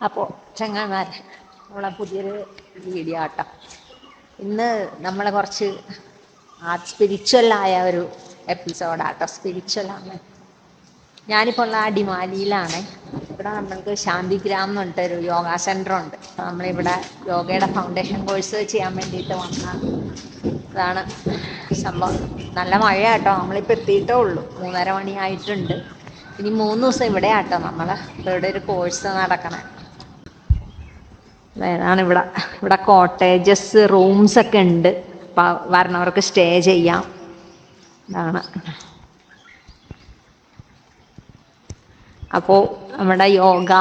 അപ്പോൾ ചങ്ങായിമാരെ, നമ്മളെ പുതിയൊരു വീഡിയോ ആട്ടോ. ഇന്ന് നമ്മളെ കുറച്ച് സ്പിരിച്വലായ ഒരു എപ്പിസോഡാട്ടോ. സ്പിരിച്വലാണ്. ഞാനിപ്പോൾ ഉള്ള അടിമാലിയിലാണ്. ഇവിടെ നമ്മൾക്ക് ശാന്തിഗ്രാം എന്ന് പറഞ്ഞിട്ടൊരു യോഗ സെൻ്റർ ഉണ്ട്. അപ്പോൾ നമ്മളിവിടെ യോഗയുടെ ഫൗണ്ടേഷൻ കോഴ്സ് ചെയ്യാൻ വേണ്ടിയിട്ട് വന്ന ഇതാണ് സംഭവം. നല്ല മഴയാട്ടോ. നമ്മളിപ്പോൾ എത്തിയിട്ടേ ഉള്ളൂ. 3:30 മണിയായിട്ടുണ്ട്. ഇനി 3 ദിവസം ഇവിടെ ആട്ടോ ഇവിടെ ഒരു കോഴ്സ് നടക്കണേ. അതാണ് ഇവിടെ കോട്ടേജസ് റൂംസ് ഒക്കെ ഉണ്ട്. അപ്പം വരണവർക്ക് സ്റ്റേ ചെയ്യാം. ഇതാണ്. അപ്പോൾ നമ്മുടെ യോഗ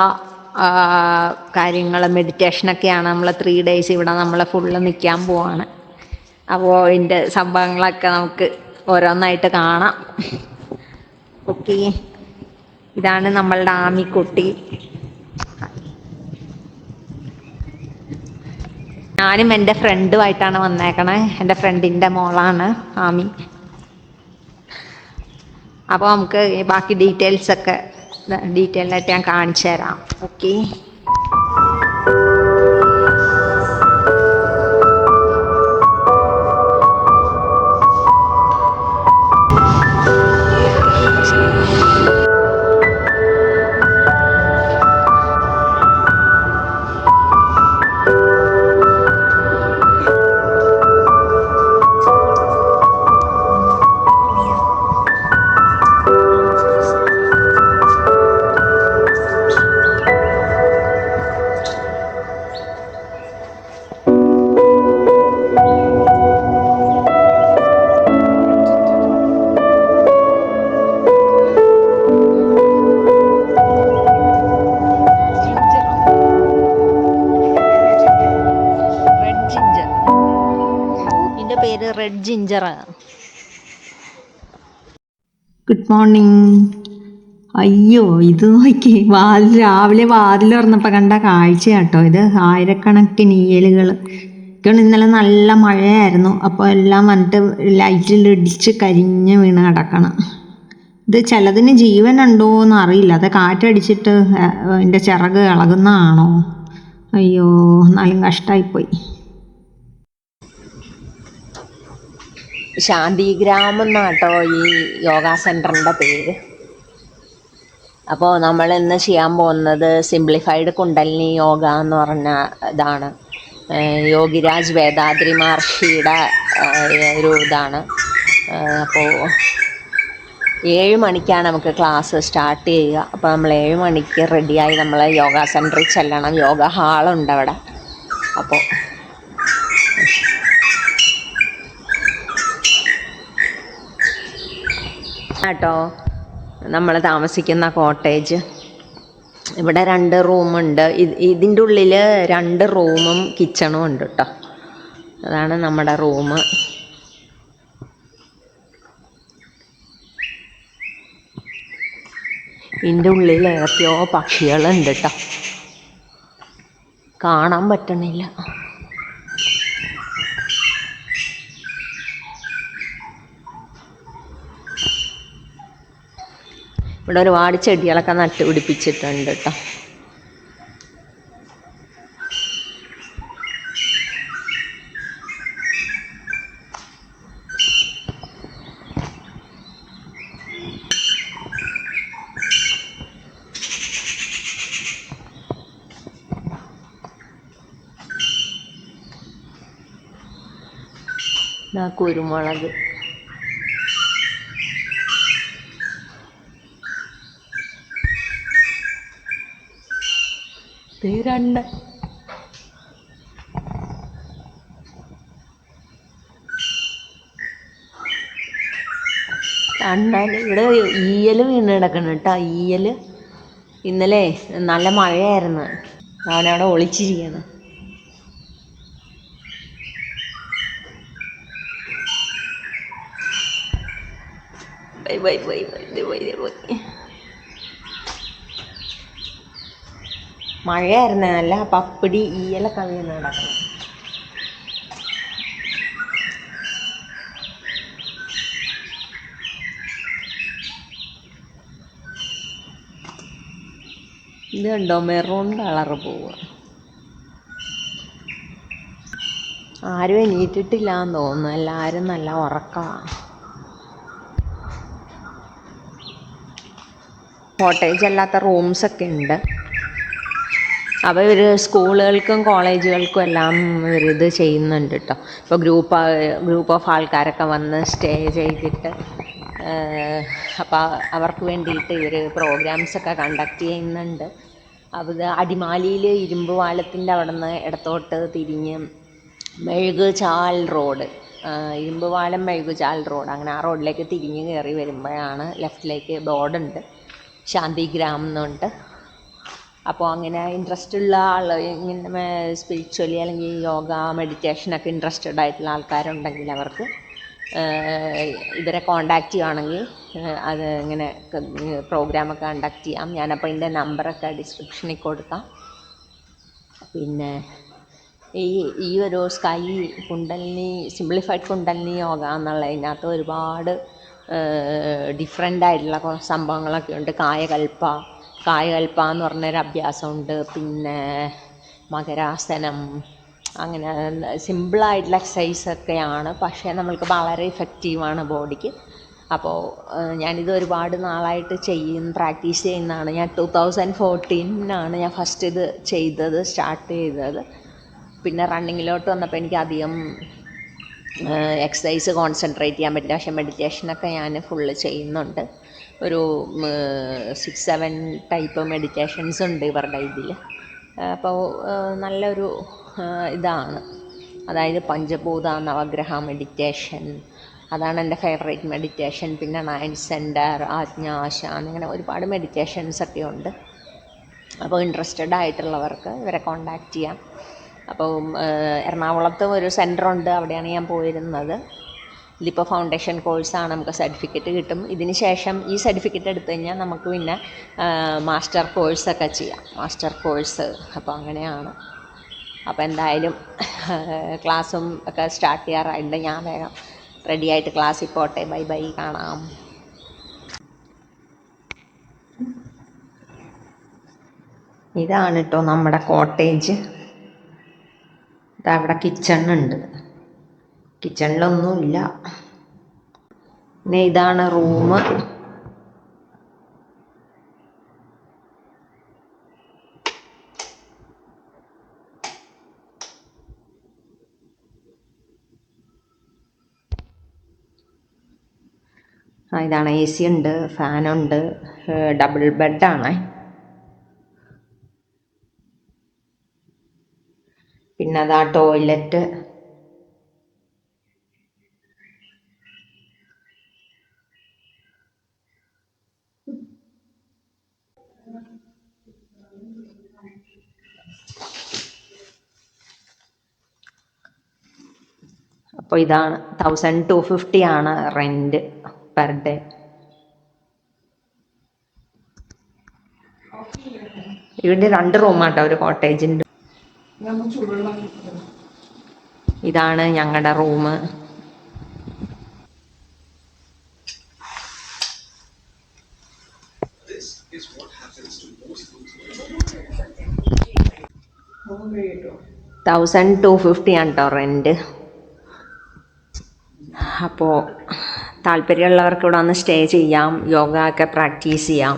കാര്യങ്ങൾ മെഡിറ്റേഷനൊക്കെയാണ്. നമ്മൾ 3 days ഇവിടെ നമ്മൾ ഫുള്ള് നിൽക്കാൻ പോവാണ്. അപ്പോൾ ഇതിൻ്റെ സംഭവങ്ങളൊക്കെ നമുക്ക് ഓരോന്നായിട്ട് കാണാം. ഓക്കെ, ഇതാണ് നമ്മളുടെ ആമിക്കുട്ടി. ഞാനും എൻ്റെ ഫ്രണ്ടുമായിട്ടാണ് വന്നേക്കണേ. എൻ്റെ ഫ്രണ്ടിൻ്റെ മോളാണ് ആമി. അപ്പോൾ നമുക്ക് ബാക്കി ഡീറ്റെയിൽസൊക്കെ ഡീറ്റെയിലായിട്ട് ഞാൻ കാണിച്ചു തരാം. Okay, red ginger. Good morning. അയ്യോ, ഇത് നോക്കി രാവിലെ വാതിൽ തുറന്നപ്പോൾ കണ്ട കാഴ്ച കേട്ടോ ഇത്. ആയിരക്കണക്കിന് ഈയലുകൾ. ഇന്നലെ നല്ല മഴയായിരുന്നു. അപ്പോൾ എല്ലാം വന്നിട്ട് ലൈറ്റിൽ ഇടിച്ച് കരിഞ്ഞ് വീണ് കിടക്കണം. ഇത് ചിലതിന് ജീവൻ ഉണ്ടോയെന്ന് അറിയില്ല. അത് കാറ്റടിച്ചിട്ട് അതിൻ്റെ ചിറക് ഇളകുന്നതാണോ? അയ്യോ, എന്നാലും കഷ്ടമായിപ്പോയി. ശാന്തിഗ്രാം എന്നാട്ടോ ഈ യോഗ സെൻറ്ററിൻ്റെ പേര്. അപ്പോൾ നമ്മൾ ഇന്ന് ചെയ്യാൻ പോകുന്നത് സിംപ്ലിഫൈഡ് കുണ്ടലിനി യോഗ എന്ന് പറഞ്ഞ ഇതാണ്. യോഗിരാജ് വേദാദ്രി മഹർഷിയുടെ ഒരു ഇതാണ്. അപ്പോൾ 7 മണിക്കാണ് നമുക്ക് ക്ലാസ് സ്റ്റാർട്ട് ചെയ്യുക. അപ്പോൾ നമ്മൾ 7 മണിക്ക് റെഡിയായി നമ്മൾ യോഗ സെൻറ്ററിൽ ചെല്ലണം. യോഗ ഹാളുണ്ട് അവിടെ. അപ്പോൾ കേട്ടോ നമ്മൾ താമസിക്കുന്ന കോട്ടേജ്. ഇവിടെ 2 റൂമുണ്ട്. ഇതിൻ്റെ ഉള്ളിൽ 2 റൂമും കിച്ചണും ഉണ്ട് കേട്ടോ. അതാണ് നമ്മുടെ റൂം. ഇതിൻ്റെ ഉള്ളിൽ ഏതൊക്കെയോ പക്ഷികളുണ്ട് കേട്ടോ. കാണാൻ പറ്റണില്ല. ഇവിടെ ഒരുപാട് ചെടികളൊക്കെ നട്ടുപിടിപ്പിച്ചിട്ടുണ്ട് കേട്ടോ. കുരുമുളക്. രണ്ട് ഇവിടെ ഈയൽ വീണ് കിടക്കണം കേട്ടോ. ഈയൽ ഇന്നലെ നല്ല മഴയായിരുന്നു. അവനവിടെ ഒളിച്ചിരിക്കണം. മഴയായിരുന്നു നല്ല. പപ്പിടി ഈയലൊക്കെ വീണ് കിടക്കണം. ഇത് കണ്ടോ, മെറൂൺ കളറ് പോവുക. ആരും എണീറ്റിട്ടില്ല എന്ന് തോന്നുന്നു, എല്ലാവരും നല്ല ഉറക്കമാണ്. കോട്ടേജ് അല്ലാത്ത റൂംസൊക്കെ ഉണ്ട്. അപ്പോൾ ഇവർ സ്കൂളുകൾക്കും കോളേജുകൾക്കും എല്ലാം ഇവരിത് ചെയ്യുന്നുണ്ട് കേട്ടോ. ഇപ്പോൾ ഗ്രൂപ്പ് ഓഫ് ആൾക്കാരൊക്കെ വന്ന് സ്റ്റേ ചെയ്തിട്ട് അപ്പോൾ അവർക്ക് വേണ്ടിയിട്ട് ഇവർ പ്രോഗ്രാംസൊക്കെ കണ്ടക്ട് ചെയ്യുന്നുണ്ട്. അപ്പോൾ ഇത് അടിമാലിയിൽ ഇരുമ്പ് പാലത്തിൻ്റെ അവിടെ നിന്ന് ഇടത്തോട്ട് തിരിഞ്ഞ് മെഴുകുചാൽ റോഡ്, ഇരുമ്പ് പാലം മെഴുകുചാൽ റോഡ്, അങ്ങനെ ആ റോഡിലേക്ക് തിരിഞ്ഞ് കയറി വരുമ്പോഴാണ് ലെഫ്റ്റിലേക്ക് ബോർഡുണ്ട്, ശാന്തിഗ്രാം എന്നുണ്ട്. അപ്പോൾ അങ്ങനെ ഇൻട്രസ്റ്റ് ഉള്ള ആൾ, ഇങ്ങനെ സ്പിരിച്വലി അല്ലെങ്കിൽ യോഗ മെഡിറ്റേഷനൊക്കെ ഇൻട്രസ്റ്റഡ് ആയിട്ടുള്ള ആൾക്കാരുണ്ടെങ്കിൽ അവർക്ക് ഇവരെ കോണ്ടാക്റ്റ് ചെയ്യുകയാണെങ്കിൽ അത് ഇങ്ങനെ പ്രോഗ്രാമൊക്കെ കണ്ടക്ട് ചെയ്യാം. ഞാനപ്പോൾ ഇതിൻ്റെ നമ്പറൊക്കെ ഡിസ്ക്രിപ്ഷനിൽ കൊടുക്കാം. പിന്നെ ഈ ഒരു സ്കൈ കുണ്ടലിനി സിംപ്ലിഫൈഡ് കുണ്ടലിനി യോഗ എന്നുള്ളതിനകത്ത് ഒരുപാട് ഡിഫറെൻ്റ് ആയിട്ടുള്ള കുറച്ച് സംഭവങ്ങളൊക്കെ ഉണ്ട്. കായകൽപ്പ എന്ന് പറഞ്ഞൊരു അഭ്യാസമുണ്ട്. പിന്നെ മകരാസനം, അങ്ങനെ സിമ്പിളായിട്ടുള്ള എക്സസൈസൊക്കെയാണ്, പക്ഷേ നമ്മൾക്ക് വളരെ ഇഫക്റ്റീവാണ് ബോഡിക്ക്. അപ്പോൾ ഞാനിത് ഒരുപാട് നാളായിട്ട് പ്രാക്ടീസ് ചെയ്യുന്നതാണ്. ഞാൻ 2014 ഞാൻ ഫസ്റ്റ് ഇത് സ്റ്റാർട്ട് ചെയ്തത്. പിന്നെ റണ്ണിങ്ങിലോട്ട് വന്നപ്പോൾ എനിക്ക് അധികം എക്സസൈസ് കോൺസെൻട്രേറ്റ് ചെയ്യാൻ പറ്റില്ല. പക്ഷേ മെഡിറ്റേഷനൊക്കെ ഞാൻ ഫുള്ള് ചെയ്യുന്നുണ്ട്. ഒരു 6-7 ടൈപ്പ് മെഡിറ്റേഷൻസ് ഉണ്ട് ഇവരുടെ ഇതിൽ. അപ്പോൾ നല്ലൊരു ഇതാണ്, അതായത് പഞ്ചഭൂത നവഗ്രഹ മെഡിറ്റേഷൻ, അതാണ് എൻ്റെ ഫേവറേറ്റ് മെഡിറ്റേഷൻ. പിന്നെ 9 സെൻറ്റർ, ആജ്ഞാശാൻ, അങ്ങനെ ഒരുപാട് മെഡിറ്റേഷൻസൊക്കെ ഉണ്ട്. അപ്പോൾ ഇൻട്രസ്റ്റഡ് ആയിട്ടുള്ളവർക്ക് ഇവരെ കോണ്ടാക്റ്റ് ചെയ്യാം. അപ്പോൾ എറണാകുളത്ത് ഒരു സെൻറ്ററുണ്ട്, അവിടെയാണ് ഞാൻ പോയിരുന്നത്. ഇതിപ്പോൾ ഫൗണ്ടേഷൻ കോഴ്സാണ്, നമുക്ക് സർട്ടിഫിക്കറ്റ് കിട്ടും. ഇതിന് ശേഷം ഈ സർട്ടിഫിക്കറ്റ് എടുത്തു കഴിഞ്ഞാൽ നമുക്ക് പിന്നെ മാസ്റ്റർ കോഴ്സൊക്കെ ചെയ്യാം, മാസ്റ്റർ കോഴ്സ്. അപ്പോൾ അങ്ങനെയാണ്. അപ്പോൾ എന്തായാലും ക്ലാസ്സും ഒക്കെ സ്റ്റാർട്ട് ചെയ്യാറായിട്ടുണ്ട്. ഞാൻ വേഗം റെഡിയായിട്ട് ക്ലാസ്സിൽ പോട്ടെ. ബൈ ബൈ, കാണാം. ഇതാണ് കേട്ടോ നമ്മുടെ കോട്ടേജ്. അവിടെ കിച്ചണുണ്ട്, കിച്ചണിലൊന്നുമില്ല. പിന്നെ ഇതാണ് റൂം. ഇതാണ് AC ഉണ്ട്, ഫാനുണ്ട്, ഡബിൾ ബെഡാണ്. പിന്നെ അതാ ടോയ്ലറ്റ്. അപ്പോൾ ഇതാണ് 1250 ആണ് റെൻറ്റ് പെർ ഡേ. ഇവിടെ 2 റൂമാട്ടോ ഒരു കോട്ടേജിൻ്റെ. ഇതാണ് ഞങ്ങളുടെ റൂം. $1250 ആണ് കേട്ടോ റെൻറ്റ്. അപ്പോൾ താല്പര്യമുള്ളവർക്ക് ഇവിടെ വന്ന് സ്റ്റേ ചെയ്യാം, യോഗ ഒക്കെ പ്രാക്ടീസ് ചെയ്യാം.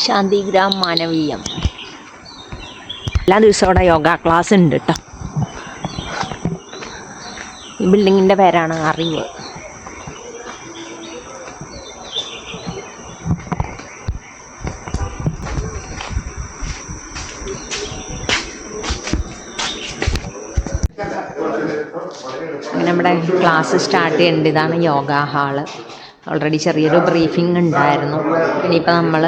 ശാന്തിഗ്രാം മാനവീയം. എല്ലാ ദിവസവും ഇവിടെ യോഗ ക്ലാസ് ഉണ്ട് കേട്ടോ. ഈ ബിൽഡിങ്ങിൻ്റെ പേരാണ് അറിവ്. നമ്മുടെ ക്ലാസ് സ്റ്റാർട്ട് ചെയ്യേണ്ടത്. ഇതാണ് യോഗ ഹാള്. ഓൾറെഡി ചെറിയൊരു ബ്രീഫിംഗ് ഉണ്ടായിരുന്നു. ഇനിയിപ്പോൾ നമ്മൾ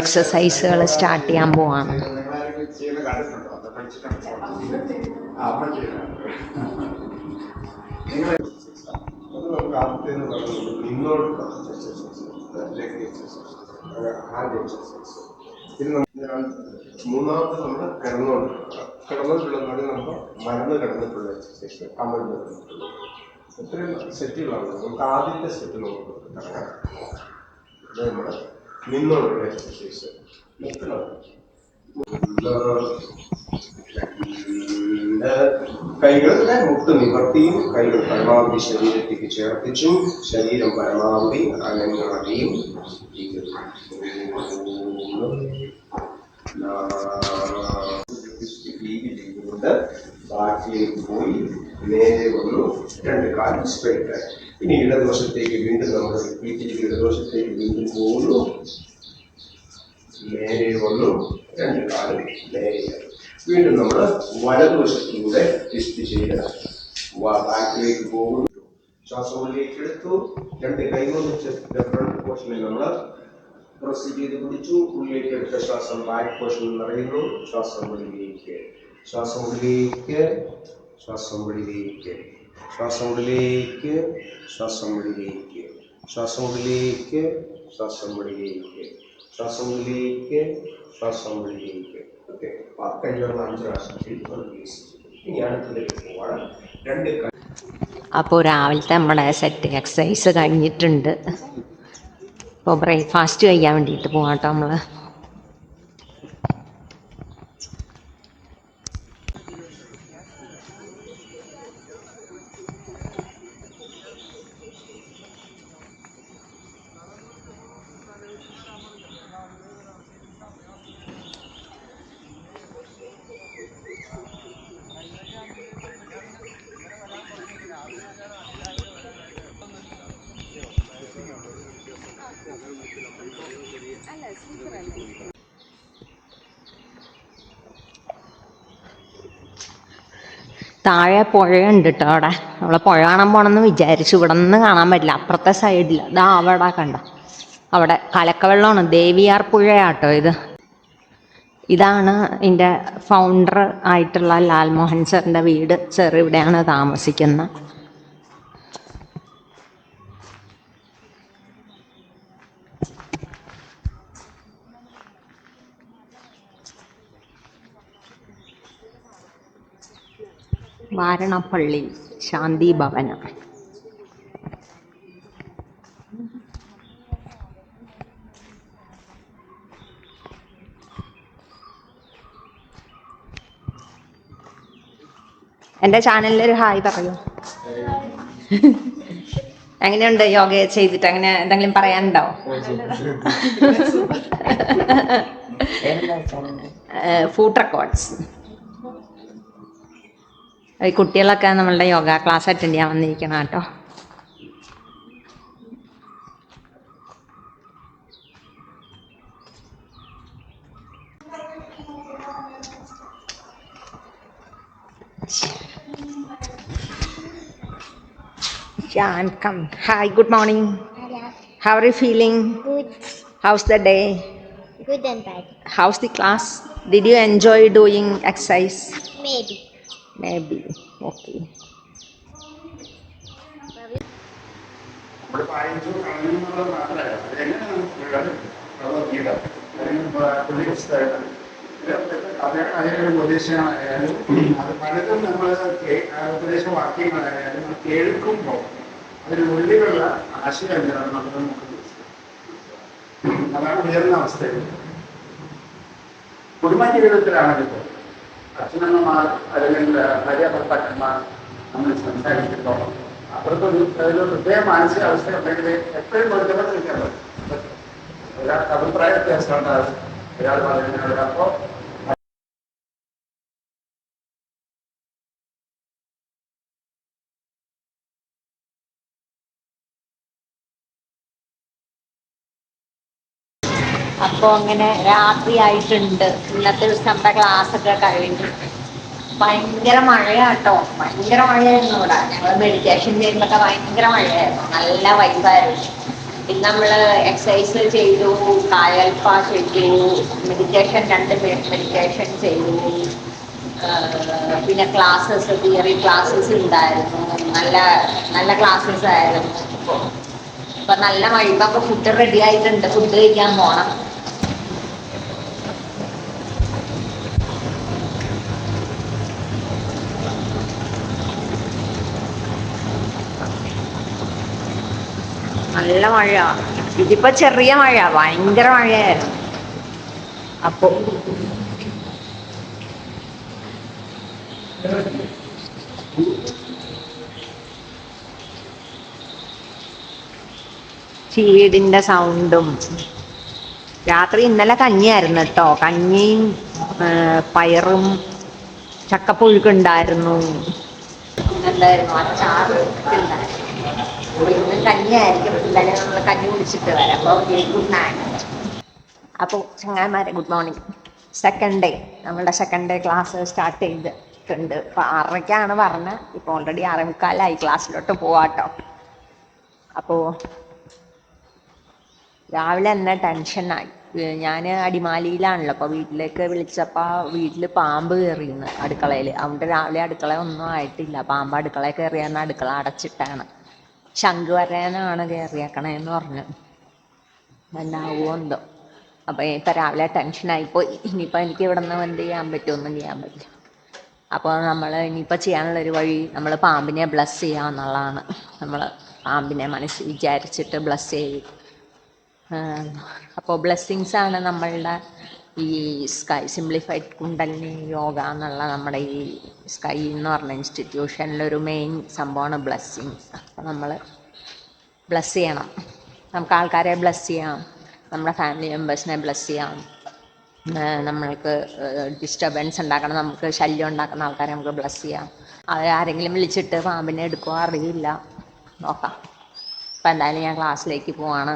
എക്സസൈസുകൾ സ്റ്റാർട്ട് ചെയ്യാൻ പോവാണ്. Hand exercise. മൂന്നാമത്തെ നമ്മൾ കിടന്നുകൊണ്ടുള്ളത് നമുക്ക് മരുന്ന് കിടന്നിട്ടുള്ള എക്സസൈസ്, അമർന്ന് കിടന്നിട്ടുള്ളത്. ഇത്രയും സെറ്റുകളാണ്. നമുക്ക് ആദ്യത്തെ സെറ്റ് നമുക്ക് തുടങ്ങാം. അത് നമ്മൾ നിന്നുള്ള എക്സസൈസ്. കൈകളുടെ മുട്ട് നിവർത്തിയും കൈകൾ പരമാവധി ശരീരത്തേക്ക് ചേർത്തിച്ചും ശരീരം പരമാവധി അനങ്ങാതെയും ചെയ്തുകൊണ്ട് ബാക്കിലേക്ക് പോയി നേരെ വന്നു. രണ്ട് കാലം സ്ട്രൈറ്റ് ആയി. ഇനി ഇടതുവശത്തേക്ക് വീണ്ടും നമ്മൾ റിപ്പീറ്റ് ചെയ്ത് ഇടതുവശത്തേക്ക് വീണ്ടും പോകുന്നു. നേരെ വന്നു. രണ്ട് കാലം നേരെ. വീണ്ടും നമ്മൾ വലതുവശത്തിലൂടെ ട്വിസ്റ്റ് ചെയ്ത് ബാക്കിലേക്ക് പോകുന്നു. ശ്വാസം ഉള്ളിലേക്ക് എടുത്തു. രണ്ട് കൈകൊണ്ട് ഫ്രണ്ട് പോർഷനിൽ നമ്മൾ പ്രസ് ചെയ്ത് പിടിച്ചു. ഉള്ളിലേക്ക് എടുത്ത ശ്വാസം ബാക്ക് പോർഷനിൽ നിറയുന്നു. ശ്വാസം ഉള്ളിലേക്ക്, ശ്വാസം ഉള്ളിലേക്ക്, ശ്വാസം ഉള്ളിലേക്ക്, ശ്വാസം ഉള്ളിലേക്ക്, ശ്വാസം ഉള്ളിലേക്ക്, ശ്വാസം ഉള്ളിലേക്ക്, ശ്വാസം ഉള്ളിലേക്ക്, ശ്വാസം ഉള്ളിലേക്ക്, ശ്വാസം ഉള്ളിലേക്ക്. ഓക്കെ, കഴിഞ്ഞ 5 പ്രാവശ്യം. ഇനി അടുത്തതിലേക്ക് പോവാണ്. രണ്ട്. അപ്പോൾ രാവിലത്തെ നമ്മുടെ സെറ്റ് എക്സസൈസ് കഴിഞ്ഞിട്ടുണ്ട്. ഇപ്പോൾ ബ്രേക്ക്ഫാസ്റ്റ് കഴിക്കാൻ വേണ്ടിയിട്ട് പോകാം കേട്ടോ നമ്മൾ. താഴെ പുഴയുണ്ട് കേട്ടോ. അവിടെ നമ്മൾ പുഴ കാണാൻ പോകണമെന്ന് വിചാരിച്ചു. ഇവിടെ നിന്ന് കാണാൻ പറ്റില്ല, അപ്പുറത്തെ സൈഡിൽ. ഇതാ അവിടെ കണ്ട, അവിടെ കലക്കവെള്ളമാണ്. ദേവിയാർ പുഴയാട്ടോ ഇത്. ഇതാണ് ഇതിൻ്റെ ഫൗണ്ടർ ആയിട്ടുള്ള ലാൽമോഹൻ സാറിൻ്റെ വീട്. സാർ ഇവിടെയാണ് താമസിക്കുന്നത്. വാരണപ്പള്ളി ശാന്തി ഭവന. എൻ്റെ ചാനലിലൊരു ഹായ് പറയൂ. എങ്ങനെയുണ്ട് യോഗ ചെയ്തിട്ട്? അങ്ങനെ എന്തെങ്കിലും പറയാനുണ്ടോ? Food records. ഈ കുട്ടികളൊക്കെ നമ്മളുടെ യോഗ ക്ലാസ് അറ്റൻഡ് ചെയ്യാൻ വന്നിരിക്കണം കേട്ടോ. Jan, come. Hi, good morning. Hello. How are you feeling? Good. How's the day? Good and bad. How's the class? Did you enjoy doing exercise? Maybe. Maybe. Okay. ഇവിടെ വായിച്ചു കാണുന്നുള്ളത് മാത്രമല്ല, അതെങ്ങനെയാണ് പ്രവർത്തിക്കുന്നത് അതിന് അതിനൊരു ഉപദേശമായാലും അത് പലതും നമ്മൾ ഉപദേശവാക്യങ്ങളായാലും നമ്മൾ കേൾക്കുമ്പോൾ അതിനുള്ളിലുള്ള ആശയം എന്താണ് നമ്മൾ നമുക്ക് അതാണ് ഉയർന്ന അവസ്ഥയിൽ. കുടുംബ ജീവിതത്തിലാണെങ്കിപ്പോൾ അച്ഛനമ്മമാർ അല്ലെങ്കിൽ ഭാര്യ ഭർത്താക്കന്മാർ നമ്മൾ സംസാരിച്ചിട്ടുണ്ടോളം അവർക്കൊരു പ്രത്യേക മാനസികാവസ്ഥ ഉണ്ടെങ്കിൽ എപ്പോഴും ബന്ധപ്പെട്ട് നിൽക്കാൻ പറ്റും. ഒരാൾക്ക് അഭിപ്രായ വ്യത്യാസം ഉണ്ടാകും, ഒരാൾ പറയുന്നത്. അപ്പോൾ അപ്പോൾ അങ്ങനെ രാത്രി ആയിട്ടുണ്ട്. ഇന്നത്തെ ദിവസം നമ്മുടെ ക്ലാസ് ഒക്കെ കഴിഞ്ഞു. ഭയങ്കര മഴയാട്ടോ, ഭയങ്കര മഴയായിരുന്നു ഇവിടെ. ഞങ്ങൾ മെഡിറ്റേഷൻ ചെയ്യുമ്പോഴൊക്കെ ഭയങ്കര മഴയായിരുന്നു, നല്ല വൈബായിരുന്നു. പിന്നെ നമ്മൾ എക്സസൈസ് ചെയ്തു, കായൽപ്പ ചെയ്തു, മെഡിറ്റേഷൻ 2 മെഡിറ്റേഷൻ ചെയ്തു. പിന്നെ ക്ലാസ്സസ്, തിയറി ക്ലാസ്സസ് ഉണ്ടായിരുന്നു. നല്ല നല്ല ക്ലാസ്സസ് ആയിരുന്നു. അപ്പോൾ ഇപ്പൊ നല്ല മഴ. ഇപ്പൊ ഫുഡ് റെഡി ആയിട്ടുണ്ട്, ഫുഡ് കഴിക്കാൻ പോണം. നല്ല മഴ. ഇതിപ്പോ ചെറിയ മഴ, ഭയങ്കര മഴയായിരുന്നു. അപ്പോ ചീടിന്റെ സൗണ്ടും. രാത്രി ഇന്നലെ കഞ്ഞിയായിരുന്നു കേട്ടോ. കഞ്ഞിയും പയറും ചക്കപ്പുഴുക്കുണ്ടായിരുന്നു. എന്തായിരുന്നു, അച്ചാറ് ഉണ്ടായിരുന്നു. ഇന്ന് കഞ്ഞിയായിരിക്കും. ഇന്നലെ നമ്മൾ കഞ്ഞി കുടിച്ചിട്ട് വരാം. അപ്പോൾ ഗുഡ് നൈറ്റ്. അപ്പോൾ ചങ്ങായിമാരെ ഗുഡ് മോർണിംഗ്. സെക്കൻഡ് ഡേ, നമ്മളുടെ സെക്കൻഡ് ഡേ ക്ലാസ് സ്റ്റാർട്ട് ചെയ്തിട്ടുണ്ട്. ഇപ്പം 6:30 പറഞ്ഞത്. ഇപ്പോൾ ഓൾറെഡി 6:45 ക്ലാസ്സിലോട്ട് പോവാട്ടോ. അപ്പോൾ രാവിലെ തന്നെ ടെൻഷനായി. ഞാൻ അടിമാലിയിലാണല്ലോ. അപ്പോൾ വീട്ടിലേക്ക് വിളിച്ചപ്പോൾ വീട്ടിൽ പാമ്പ് കയറിയിരുന്നു അടുക്കളയിൽ. അതുകൊണ്ട് രാവിലെ അടുക്കള ഒന്നും ആയിട്ടില്ല. പാമ്പ് അടുക്കളയിൽ കയറിയെന്ന് അടുക്കള അടച്ചിട്ടാണ്. ശംഖ് വരാനാണ് കയറിയേക്കണേന്ന് പറഞ്ഞു. എന്താവുമോ എന്തോ. അപ്പോൾ ഇപ്പം രാവിലെ ടെൻഷനായിപ്പോയി. ഇനിയിപ്പോൾ എനിക്ക് ഇവിടെ നിന്ന് എന്ത് ചെയ്യാൻ പറ്റും? ഒന്നും ചെയ്യാൻ പറ്റില്ല. അപ്പോൾ നമ്മൾ ഇനിയിപ്പോൾ ചെയ്യാനുള്ളൊരു വഴി, നമ്മൾ പാമ്പിനെ ബ്ലസ് ചെയ്യുക എന്നുള്ളതാണ്. നമ്മൾ പാമ്പിനെ മനസ്സിൽ വിചാരിച്ചിട്ട് ബ്ലസ് ചെയ്യും. അപ്പോൾ ബ്ലെസ്സിങ്സാണ് നമ്മളുടെ ഈ സ്കൈ സിംപ്ലിഫൈഡ് കുണ്ടലിനി യോഗ എന്നുള്ള നമ്മുടെ ഈ സ്കൈ എന്ന് പറഞ്ഞ ഇൻസ്റ്റിറ്റ്യൂഷനിലൊരു മെയിൻ സംഭവമാണ് ബ്ലെസ്സിങ്സ്. അപ്പോൾ നമ്മൾ ബ്ലസ് ചെയ്യണം. നമുക്ക് ആൾക്കാരെ ബ്ലസ് ചെയ്യാം, നമ്മുടെ ഫാമിലി മെമ്പേഴ്സിനെ ബ്ലസ് ചെയ്യാം. നമ്മൾക്ക് ഡിസ്റ്റർബൻസ് ഉണ്ടാക്കണം, നമുക്ക് ശല്യം ഉണ്ടാക്കുന്ന ആൾക്കാരെ നമുക്ക് ബ്ലസ് ചെയ്യാം. ആരെങ്കിലും വിളിച്ചിട്ട് പാമ്പിനെ എടുക്കുമോ അറിയില്ല, നോക്കാം. അപ്പം എന്തായാലും ഞാൻ ക്ലാസ്സിലേക്ക് പോവാണ്.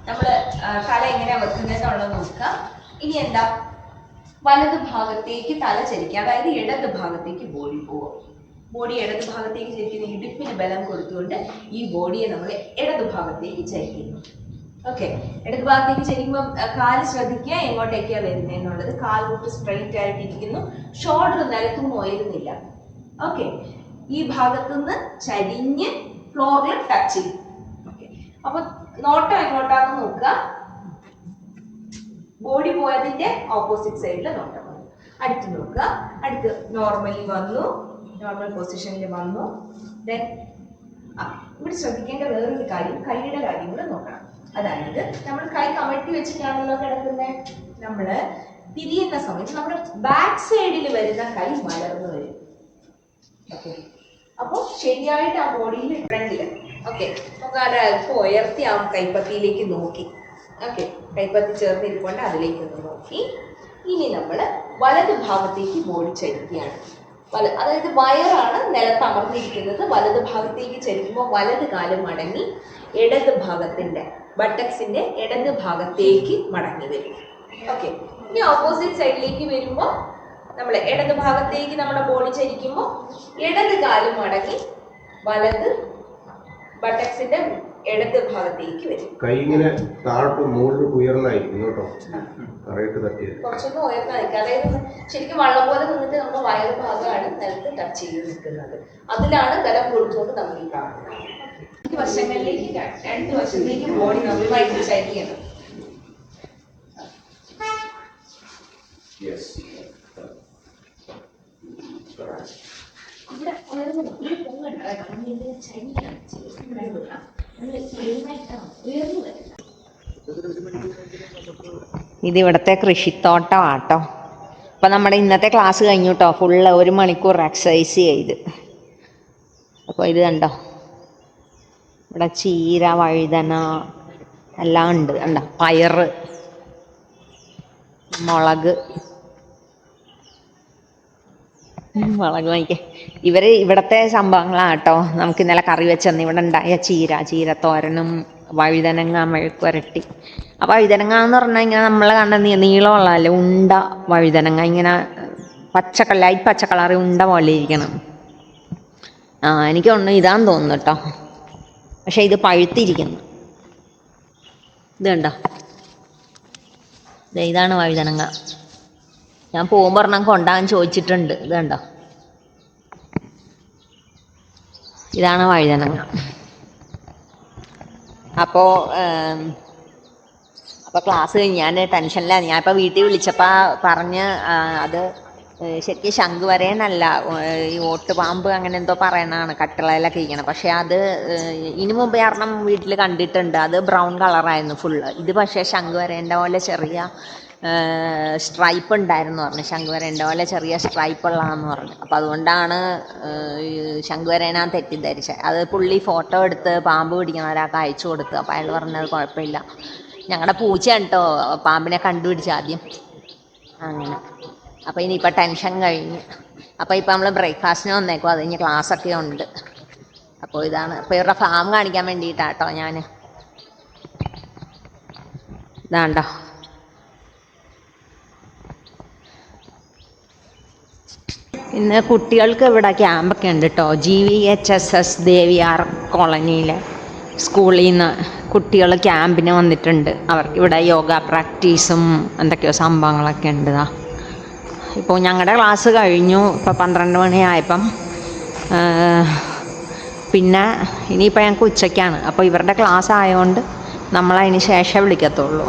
നമ്മൾ തല എങ്ങനെയാ വെക്കുന്നതെന്നുള്ളത് നോക്കുക. ഇനി എന്താ, വലത് ഭാഗത്തേക്ക് തല ചരിക്കുക, അതായത് ഇടത് ഭാഗത്തേക്ക് ബോഡി പോവുക. ബോഡി ഇടത് ഭാഗത്തേക്ക് ചരിക്കുന്ന, ഇടുപ്പിന് ബലം കൊടുത്തുകൊണ്ട് ഈ ബോഡിയെ നമ്മൾ ഇടത് ഭാഗത്തേക്ക് ചരിക്കുന്നു. ഓക്കെ, ഇടത് ഭാഗത്തേക്ക് ചരിക്കുമ്പോൾ കാല് ശ്രദ്ധിക്കുക എങ്ങോട്ടേക്കാണ് വരുന്നത് എന്നുള്ളത്. കാൽമുട്ട് സ്ട്രെയിറ്റ് ആയിട്ടിരിക്കുന്നു, ഷോൾഡർ നിലത്തുനിന്ന് ഉയരുന്നില്ല. ഓക്കെ, ഈ ഭാഗത്തുനിന്ന് ചരിഞ്ഞ് ഫ്ലോറിൽ ടച്ച് ചെയ്യും. ഓക്കെ, അപ്പൊ നോട്ടം എങ്ങോട്ടാന്ന് നോക്കുക. ബോഡി പോയതിന്റെ ഓപ്പോസിറ്റ് സൈഡിൽ നോട്ടം വന്നു. അടുത്ത് നോക്കുക. അടുത്ത് നോർമലി വന്നു, നോർമൽ പൊസിഷനിൽ വന്നു. ദെൻ ഇവിടെ ശ്രദ്ധിക്കേണ്ട വേറൊരു കാര്യം, കൈയുടെ കാര്യം കൂടെ നോക്കണം. അതായത് നമ്മൾ കൈ കമഴ്ത്തി വെച്ചിട്ടാണല്ലോ കിടക്കുന്നത്. നമ്മൾ തിരിയുന്ന സമയത്ത് നമ്മുടെ ബാക്ക് സൈഡിൽ വരുന്ന കൈ മലർന്നു വരും. ഓക്കെ, അപ്പോൾ ശരിയായിട്ട് ആ ബോഡിയിൽ ഫ്രണ്ടില്. ഓക്കെ, നമുക്ക് അല്പം ഉയർത്തി ആ കൈപ്പത്തിയിലേക്ക് നോക്കി. ഓക്കെ, കൈപ്പത്തി ചേർന്നിരിക്കൊണ്ട് അതിലേക്ക് ഒന്ന് നോക്കി. ഇനി നമ്മൾ വലത് ഭാഗത്തേക്ക് ബോഡി ചരിക്കുകയാണ്. അതായത് വയറാണ് നിലത്ത് അമർന്നിരിക്കുന്നത്. വലത് ഭാഗത്തേക്ക് ചരിക്കുമ്പോൾ വലത് കാലം മടങ്ങി ഇടത് ഭാഗത്തിന്റെ ബട്ടക്സിന്റെ ഇടത് ഭാഗത്തേക്ക് മടങ്ങി വരും. ഓക്കെ, ഇനി ഓപ്പോസിറ്റ് സൈഡിലേക്ക് വരുമ്പോൾ നമ്മൾ ഇടത് ഭാഗത്തേക്ക് നമ്മുടെ ബോഡി ചരിക്കുമ്പോൾ ഇടത് കാലം മടങ്ങി വലത് ബട്ടക്സിന്റെ ഇടത് ഭാഗത്തേക്ക് വരും. കൈ ഇങ്ങനെ താഴോട്ട് മുകളിൽ ഉയർന്നായിരിക്കും കേട്ടോ, കുറച്ചൊന്ന് ഉയർന്നാ നിൽക്കുക. അതായത് ശരിക്കും വള്ളം പോലെ നിന്നിട്ട് നമ്മുടെ വയറ് ഭാഗമാണ് നിലത്ത് ടച്ച് ചെയ്ത് നിൽക്കുന്നത്. അതിലാണ് ബലം കൊടുത്തുകൊണ്ട് നമ്മൾ ഈ കാണുന്നത്. വശങ്ങളിലേക്ക് രണ്ട് വശത്തേക്ക് ബോഡി നന്നായിട്ട് ചരിക്കണം. ഇവിടെ ഇതിവിടുത്തെ കൃഷിത്തോട്ടമാട്ടോ. അപ്പം നമ്മുടെ ഇന്നത്തെ ക്ലാസ് കഴിഞ്ഞു കേട്ടോ. ഫുള്ള് 1 മണിക്കൂർ എക്സസൈസ് ചെയ്ത്. അപ്പോൾ ഇത് കണ്ടോ, ഇവിടെ ചീര, വഴുതന എല്ലാം ഉണ്ട്. കണ്ടോ, പയറ്, മുളക് വാങ്ങിക്കേ. ഇവിടുത്തെ സംഭവങ്ങളാണ് കേട്ടോ. നമുക്ക് ഇന്നലെ കറി വെച്ചെന്ന് ഇവിടെ ഉണ്ടായ ചീരത്തോരനും വഴുതനങ്ങ മെഴുക്കുരട്ടി. ആ വഴുതനങ്ങ എന്ന് പറഞ്ഞാൽ ഇങ്ങനെ നമ്മൾ കണ്ട നീളമുള്ളതല്ലേ, ഉണ്ട വഴുതനങ്ങ, ഇങ്ങനെ ലൈറ്റ് പച്ച കളറ് ഉണ്ട പോലെ ഇരിക്കണം. എനിക്ക് തോന്നുന്നു ഇതാന്ന് തോന്നുന്നു കേട്ടോ. പക്ഷെ ഇത് പഴുത്തിരിക്കുന്നു. ഇത് കണ്ടോ, ഇതാണ് വഴുതനങ്ങ. ഞാൻ പോകുമ്പോൾ ഒരെണ്ണം കൊണ്ടാകാൻ ചോദിച്ചിട്ടുണ്ട്. ഇത് കണ്ടോ, ഇതാണ് വഴുതനങ്ങ. അപ്പോൾ ക്ലാസ് കഴിഞ്ഞ് ഞാൻ ടെൻഷനിലാണ്. ഞാനിപ്പോൾ വീട്ടിൽ വിളിച്ചപ്പോൾ പറഞ്ഞ് അത് ശരിക്കും ശംഖുവരേനല്ല, ഈ ഓട്ടുപാമ്പ് അങ്ങനെ എന്തോ പറയണതാണ്, കട്ടിളയിലൊക്കെ ഇരിക്കണം. പക്ഷേ അത് ഇനി മുമ്പ് കാരണം വീട്ടിൽ കണ്ടിട്ടുണ്ട്, അത് ബ്രൗൺ കളറായിരുന്നു ഫുള്ള്. ഇത് പക്ഷേ ശംഖുവരേൻ്റെ പോലെ ചെറിയ സ്ട്രൈപ്പ് ഉണ്ടായിരുന്നു പറഞ്ഞു, ശംഖുവരേൻ്റെ പോലെ ചെറിയ സ്ട്രൈപ്പ് ഉള്ളതാന്ന് പറഞ്ഞു. അപ്പോൾ അതുകൊണ്ടാണ് ശംഖുവരേനാ തെറ്റിദ്ധരിച്ചത്. അത് പുള്ളി ഫോട്ടോ എടുത്ത് പാമ്പ് പിടിക്കുന്ന ഒരാൾക്ക് അയച്ചു കൊടുത്തു. അപ്പോൾ അയാൾ പറഞ്ഞത് കുഴപ്പമില്ല, ഞങ്ങളുടെ പൂച്ചയാണ് കേട്ടോ പാമ്പിനെ കണ്ടുപിടിച്ച ആദ്യം. അങ്ങനെ അപ്പോൾ ഇനിയിപ്പോൾ ടെൻഷൻ കഴിഞ്ഞ്. അപ്പോൾ ഇപ്പോൾ നമ്മൾ ബ്രേക്ക്ഫാസ്റ്റിന് വന്നേക്കും, അത് കഴിഞ്ഞ് ക്ലാസ്സൊക്കെ ഉണ്ട്. അപ്പോൾ ഇതാണ്, അപ്പോൾ ഇവരുടെ ഫാം കാണിക്കാൻ വേണ്ടിയിട്ടാണ് കേട്ടോ ഞാൻ. ഇതാണ്ടോ ഇന്ന് കുട്ടികൾക്ക് ഇവിടെ ക്യാമ്പൊക്കെ ഉണ്ട് കേട്ടോ. GVHSS ദേവിയാർ കോളനിയിലെ സ്കൂളിൽ നിന്ന് കുട്ടികൾ ക്യാമ്പിന് വന്നിട്ടുണ്ട്. അവർക്ക് ഇവിടെ യോഗ പ്രാക്ടീസും എന്തൊക്കെയോ സംഭവങ്ങളൊക്കെ ഉണ്ട്. ഇപ്പോൾ ഞങ്ങളുടെ ക്ലാസ് കഴിഞ്ഞു, ഇപ്പോൾ 12 മണിയായപ്പം. പിന്നെ ഇനിയിപ്പോൾ ഞങ്ങൾക്ക് ഉച്ചയ്ക്കാണ്. അപ്പോൾ ഇവരുടെ ക്ലാസ് ആയതുകൊണ്ട് നമ്മളതിന് ശേഷം വിളിക്കത്തുള്ളൂ.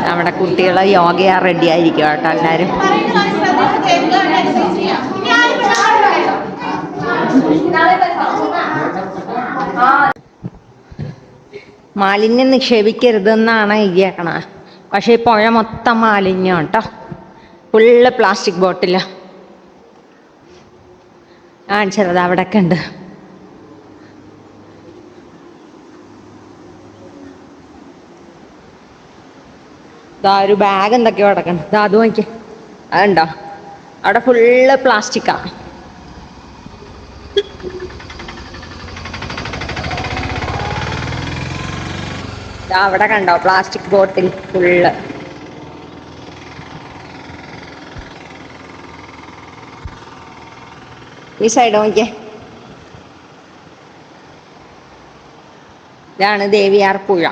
നമ്മുടെ കുട്ടികൾ യോഗ റെഡി ആയിരിക്കും കേട്ടോ എല്ലാവരും. മാലിന്യം നിക്ഷേപിക്കരുതെന്നാണ് എഴുതിയേക്കണ. പക്ഷേ ഈ പുഴ മൊത്തം മാലിന്യം കേട്ടോ, ഫുള്ള് പ്ലാസ്റ്റിക് ബോട്ടിൽ കാണിച്ചത് അവിടെയൊക്കെ ഉണ്ട്. ഇതാ ഒരു ബാഗ് എന്തൊക്കെയോ കിടക്കണം. ഇതാ അത് നോക്കി, അതുണ്ടോ അവിടെ ഫുള്ള് പ്ലാസ്റ്റിക്കാണ്. അവിടെ കണ്ടോ പ്ലാസ്റ്റിക് ബോട്ടിൽ ഫുള്ള്. ഈ സൈഡ് നോക്കിയേ, ഇതാണ് ദേവിയാർ പുഴ.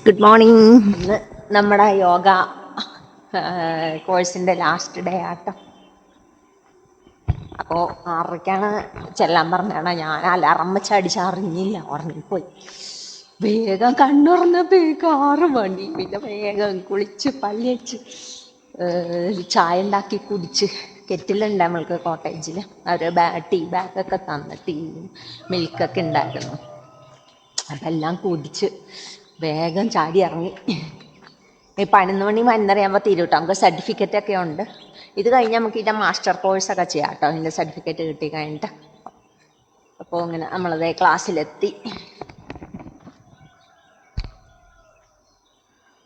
Good morning. ഇന്ന് നമ്മുടെ യോഗ കോഴ്സിൻ്റെ ലാസ്റ്റ് ഡേ ആട്ടോ. അപ്പോൾ 6:30 ചെല്ലാൻ പറഞ്ഞാണ്. ഞാൻ അലാറം വെച്ച് അടിച്ചറിഞ്ഞില്ല, ഉറങ്ങിപ്പോയി. വേഗം കണ്ണുറന്നപ്പോഴേക്കും 6 മണി. പിന്നെ വേഗം കുളിച്ച് പല്ല് വെച്ച് ചായ ഉണ്ടാക്കി കുടിച്ച്. കെറ്റിലുണ്ട് നമ്മൾക്ക് കോട്ടേജിൽ, അവർ ടീ ബാഗൊക്കെ തന്ന് ടീയും മിൽക്കൊക്കെ ഉണ്ടായിരുന്നു. അപ്പം എല്ലാം കുടിച്ച് വേഗം ചാടി ഇറങ്ങി. ഈ 11 മണി 11:30 തീരും കേട്ടോ. നമുക്ക് സർട്ടിഫിക്കറ്റൊക്കെ ഉണ്ട്. ഇത് കഴിഞ്ഞ് നമുക്ക് ഇതിൻ്റെ മാസ്റ്റർ കോഴ്സൊക്കെ ചെയ്യാം കേട്ടോ, ഇതിൻ്റെ സർട്ടിഫിക്കറ്റ് കിട്ടി കഴിഞ്ഞിട്ട്. അപ്പോൾ ഇങ്ങനെ നമ്മളതേ ക്ലാസ്സിലെത്തി.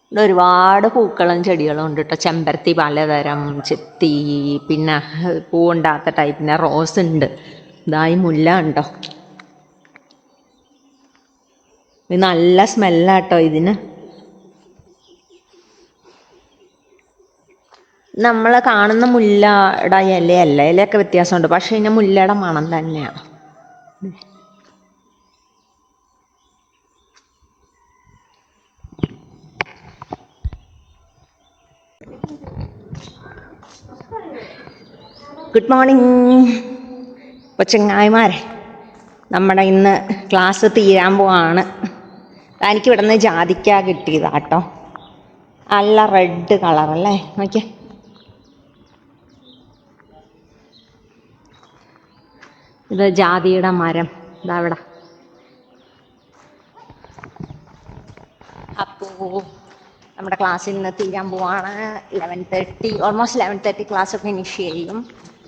ഇവിടെ ഒരുപാട് പൂക്കളും ചെടികളും ഉണ്ട് കേട്ടോ. ചെമ്പരത്തി പലതരം, ചെത്തി, പിന്നെ പൂവുണ്ടാത്ത ടൈപ്പിൻ്റെ റോസ് ഉണ്ട്. ഇതായി മുല്ല ഉണ്ടോ, ഇത് നല്ല സ്മെല്ലാട്ടോ ഇതിന്. നമ്മൾ കാണുന്ന മുല്ലയുടെ ഇലയല്ല, ഇലയൊക്കെ വ്യത്യാസമുണ്ട്, പക്ഷേ ഇതിന് മുല്ലയുടെ മണം തന്നെയാണ്. Good morning. ഇപ്പോൾ ചങ്ങായിമാരെ, നമ്മുടെ ഇന്ന് ക്ലാസ് തീരാൻ പോവാണ്. എനിക്ക് ഇവിടെ നിന്ന് ജാതിക്ക കിട്ടിയതാട്ടോ, നല്ല റെഡ് കളറല്ലേ, നോക്കിയേ. ഇത് ജാതിയുടെ മരം ഇതാ ഇവിടെ. അപ്പോൾ നമ്മുടെ ക്ലാസ്സിൽ നിന്ന് തീരാൻ പോവാണ്. 11:30, ഓൾമോസ്റ്റ് 11:30 ക്ലാസ് ഫിനിഷ് ചെയ്യും.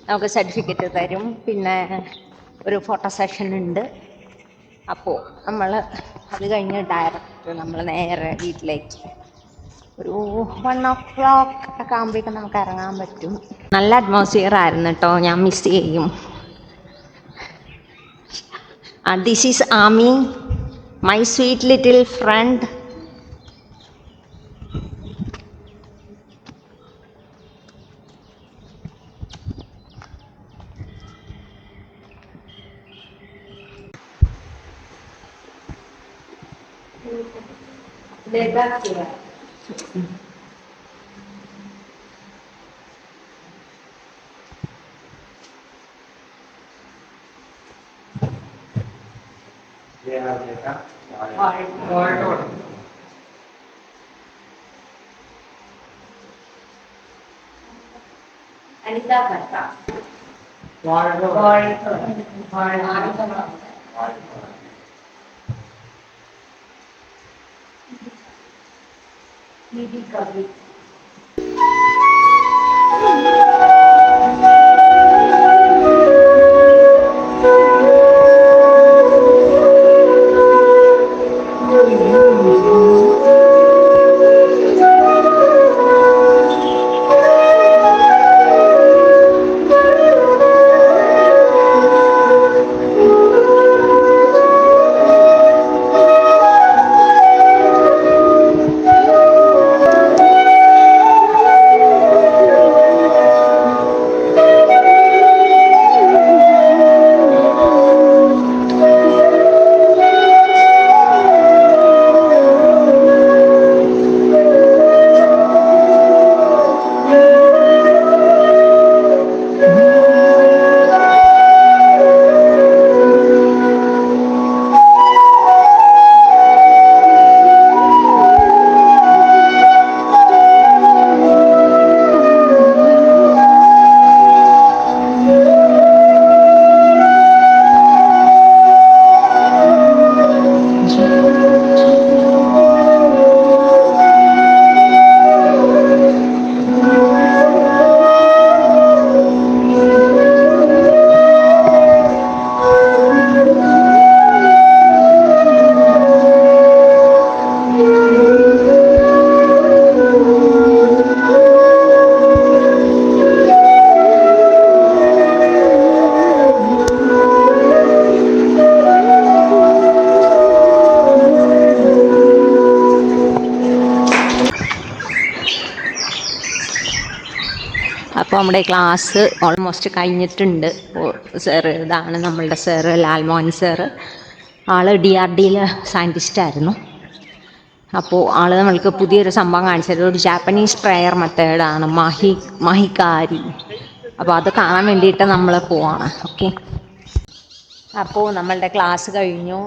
നമുക്ക് സർട്ടിഫിക്കറ്റ് തരും, പിന്നെ ഒരു ഫോട്ടോ സെഷൻ ഉണ്ട്. അപ്പോൾ നമ്മൾ അത് കഴിഞ്ഞ് ഡയറക്റ്റ് നമ്മൾ നേരെ വീട്ടിലേക്ക് ഒരു 1 o'clock ഒക്കെ ആകുമ്പോഴേക്കും നമുക്ക് ഇറങ്ങാൻ പറ്റും. നല്ല അറ്റ്മോസ്ഫിയർ ആയിരുന്നു കേട്ടോ, ഞാൻ മിസ് ചെയ്യും. This is Ami, my sweet little friend. അപ്പോൾ നമ്മുടെ ക്ലാസ് ഓൾമോസ്റ്റ് കഴിഞ്ഞിട്ടുണ്ട്. സാറ് ഇതാണ് നമ്മളുടെ സാറ് ലാൽമോഹൻ സാറ്. ആൾ DRDയിൽ സയൻറ്റിസ്റ്റായിരുന്നു. അപ്പോൾ ആൾ നമ്മൾക്ക് പുതിയൊരു സംഭവം കാണിച്ചത് ഒരു ജാപ്പനീസ് പ്രയർ മെത്തേഡാണ് മാഹിക്കാരി. അപ്പോൾ അത് കാണാൻ വേണ്ടിയിട്ട് നമ്മൾ പോവാണ്. ഓക്കെ, അപ്പോൾ നമ്മളുടെ ക്ലാസ് കഴിഞ്ഞു.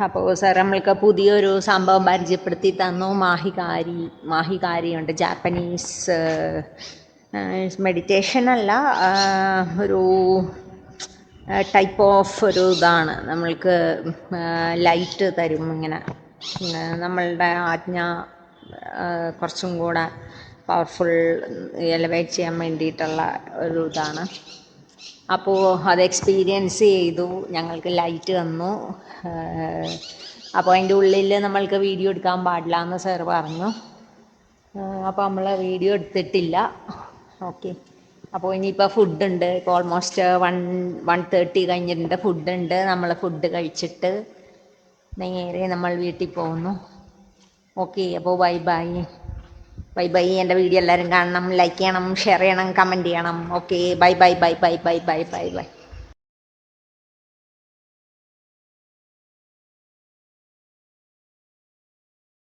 അപ്പോൾ സാർ നമ്മൾക്ക് പുതിയൊരു സംഭവം പരിചയപ്പെടുത്തി തന്നു. മാഹികാരിയുണ്ട്, ജാപ്പനീസ് മെഡിറ്റേഷൻ അല്ല, ഒരു ടൈപ്പ് ഓഫ് ഒരു ഇതാണ്. നമ്മൾക്ക് ലൈറ്റ് തരും, ഇങ്ങനെ നമ്മളുടെ ആജ്ഞ കുറച്ചും കൂടെ പവർഫുൾ എലവേറ്റ് ചെയ്യാൻ വേണ്ടിയിട്ടുള്ള ഒരു ഇതാണ്. അപ്പോൾ അത് എക്സ്പീരിയൻസ് ചെയ്തു, ഞങ്ങൾക്ക് ലൈറ്റ് തന്നു. അപ്പോൾ അതിൻ്റെ ഉള്ളിൽ നമ്മൾക്ക് വീഡിയോ എടുക്കാൻ പാടില്ല എന്ന് സാർ പറഞ്ഞു. അപ്പോൾ നമ്മൾ വീഡിയോ എടുത്തിട്ടില്ല. ഓക്കെ, അപ്പോൾ ഇനിയിപ്പോൾ ഫുഡുണ്ട്. ഇപ്പോൾ ഓൾമോസ്റ്റ് 1:30 കഴിഞ്ഞിട്ടുണ്ട്. ഫുഡുണ്ട്. നമ്മൾ ഫുഡ് കഴിച്ചിട്ട് നേരെ നമ്മൾ വീട്ടിൽ പോകുന്നു. ഓക്കെ, അപ്പോൾ ബൈ ബൈ. എൻ്റെ വീഡിയോ എല്ലാവരും കാണണം, ലൈക്ക് ചെയ്യണം, ഷെയർ ചെയ്യണം, കമൻറ്റ് ചെയ്യണം. Okay, by.